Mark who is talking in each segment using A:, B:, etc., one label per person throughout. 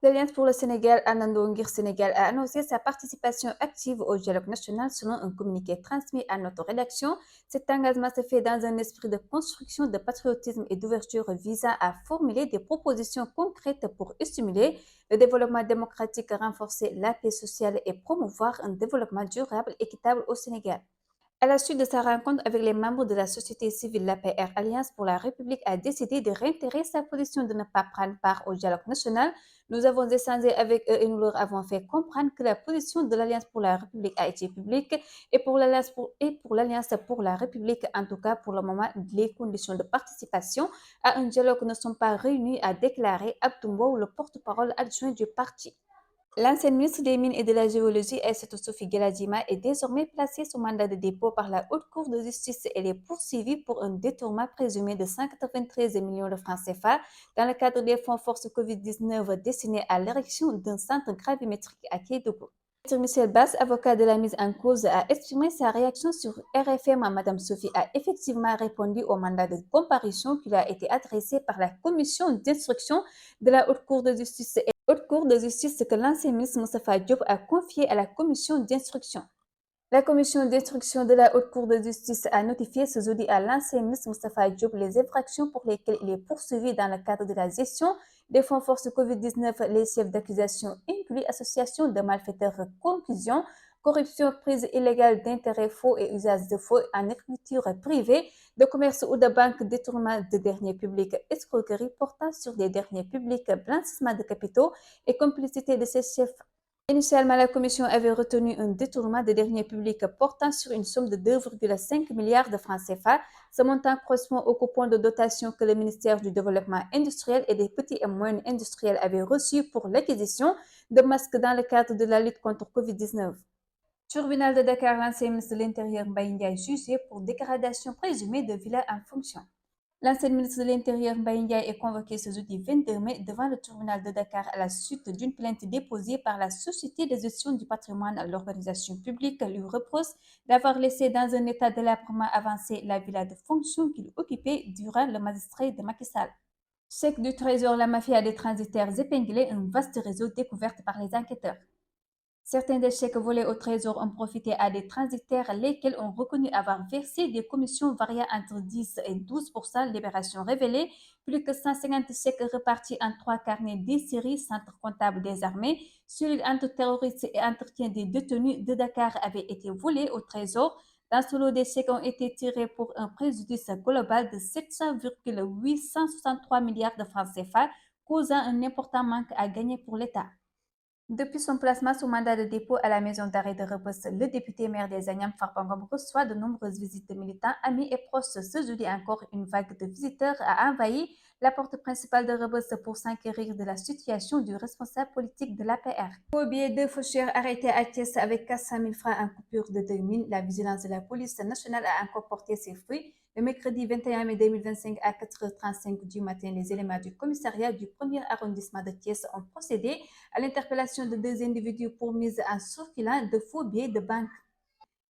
A: L'Alliance pour le Sénégal, Anandongir Sénégal, a annoncé sa participation active au dialogue national selon un communiqué transmis à notre rédaction. Cet engagement se fait dans un esprit de construction, de patriotisme et d'ouverture visant à formuler des propositions concrètes pour stimuler le développement démocratique, renforcer la paix sociale et promouvoir un développement durable et équitable au Sénégal. À la suite de sa rencontre avec les membres de la société civile, l'APR Alliance pour la République a décidé de réitérer sa position de ne pas prendre part au dialogue national. Nous avons échangé avec eux et nous leur avons fait comprendre que la position de l'Alliance pour la République a été publique et pour l'Alliance pour la République, en tout cas pour le moment, les conditions de participation à un dialogue ne sont pas réunies, a déclaré Abdoumbo, le porte-parole adjoint du parti. L'ancienne ministre des Mines et de la Géologie, Aïssatou Sophie Guelladjima, est désormais placée sous mandat de dépôt par la Haute Cour de justice. Elle est poursuivie pour un détournement présumé de 193 millions de francs CFA dans le cadre des fonds force Covid-19 destinés à l'érection d'un centre gravimétrique à Kédougou. Maître Michel Bass, avocat de la mise en cause, a exprimé sa réaction sur RFM. Madame Sophie a effectivement répondu au mandat de comparution qui lui a été adressé par la commission d'instruction de la Haute Cour de justice que l'ancien ministre Moustapha Diop a confié à la commission d'instruction. La commission d'instruction de la Haute Cour de justice a notifié ce jeudi à l'ancien ministre Moustapha Diop les infractions pour lesquelles il est poursuivi dans le cadre de la gestion des fonds force Covid-19. Les chefs d'accusation incluent association de malfaiteurs, conclusion, corruption, prise illégale d'intérêts, faux et usage de faux en écriture privée, de commerce ou de banque, détournement de deniers publics, escroquerie portant sur des deniers publics, blanchissement de capitaux et complicité de ses chefs. Initialement, la Commission avait retenu un détournement des deniers publics portant sur une somme de 2,5 milliards de francs CFA. Ce montant correspond au coupon de dotation que le ministère du Développement industriel et des petits et moyens industriels avait reçu pour l'acquisition de masques dans le cadre de la lutte contre Covid-19. Tribunal de Dakar, l'ancien ministre de l'Intérieur Mbaye Ndiaye jugé pour dégradation présumée de villa en fonction. L'ancien ministre de l'Intérieur Mbaye Ndiaye est convoqué ce jeudi 22 mai devant le tribunal de Dakar à la suite d'une plainte déposée par la Société de gestion du patrimoine. L'organisation publique lui reproche d'avoir laissé dans un état délabrement avancé la villa de fonction qu'il occupait durant le magistrat de Macky Sall. Chèque du Trésor, la mafia des transitaires épinglée, un vaste réseau découvert par les enquêteurs. Certains des chèques volés au trésor ont profité à des transitaires, lesquels ont reconnu avoir versé des commissions variant entre 10 et 12%. Libération révélée, plus que 150 chèques repartis en 3 carnets des séries, centre comptable des armées, celui terroristes et entretien des détenus de Dakar avaient été volés au trésor. Dans ce lot, des chèques ont été tirés pour un préjudice global de 700,863 milliards de francs CFA, causant un important manque à gagner pour l'État. Depuis son placement sous mandat de dépôt à la maison d'arrêt de Rebeuss, le député maire des Agnam Farba Ngom reçoit de nombreuses visites de militants, amis et proches. Ce jeudi encore, une vague de visiteurs a envahi la porte principale de Rebeuss pour s'enquérir de la situation du responsable politique de l'APR. Faux billets, deux faucheurs arrêtés à Thiès avec 400 000 francs en coupure de 2000. La vigilance de la police nationale a encore porté ses fruits. Le mercredi 21 mai 2025 à 4h35 du matin, les éléments du commissariat du 1er arrondissement de Thiès ont procédé à l'interpellation de deux individus pour mise en circulant de faux billets de banque.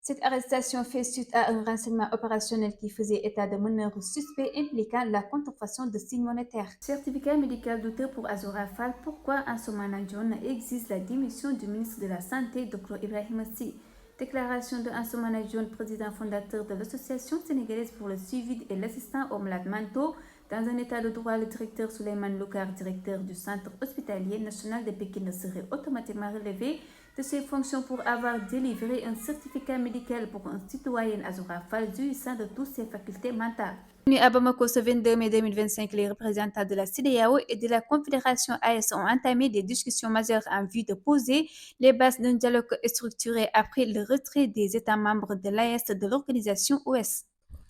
A: Cette arrestation fait suite à un renseignement opérationnel qui faisait état de meneurs suspects impliquant la contrefaçon de signes monétaires. Certificat médical douteux pour Azora Fall. Pourquoi Ansoumana Dione exige la démission du ministre de la Santé, Dr Ibrahim Sy. Déclaration de Ansoumana Dione, président fondateur de l'Association sénégalaise pour le suivi et l'assistance aux malades mentaux. Dans un état de droit, le directeur Souleymane Loukar, directeur du centre hospitalier national de Pékin, serait automatiquement relevé de ses fonctions pour avoir délivré un certificat médical pour un citoyen Azura Fall jouissant de toutes ses facultés mentales. À Bamako ce 22 mai 2025, les représentants de la CEDEAO et de la Confédération AES ont entamé des discussions majeures en vue de poser les bases d'un dialogue structuré après le retrait des États membres de l'AES de l'organisation OS.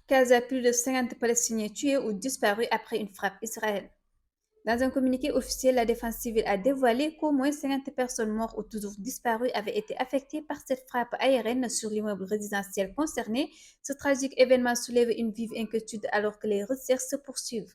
A: Gaza, plus de 50 Palestiniens tués ou disparus après une frappe israélienne. Dans un communiqué officiel, la défense civile a dévoilé qu'au moins 50 personnes mortes ou toujours disparues avaient été affectées par cette frappe aérienne sur l'immeuble résidentiel concerné. Ce tragique événement soulève une vive inquiétude alors que les recherches se poursuivent.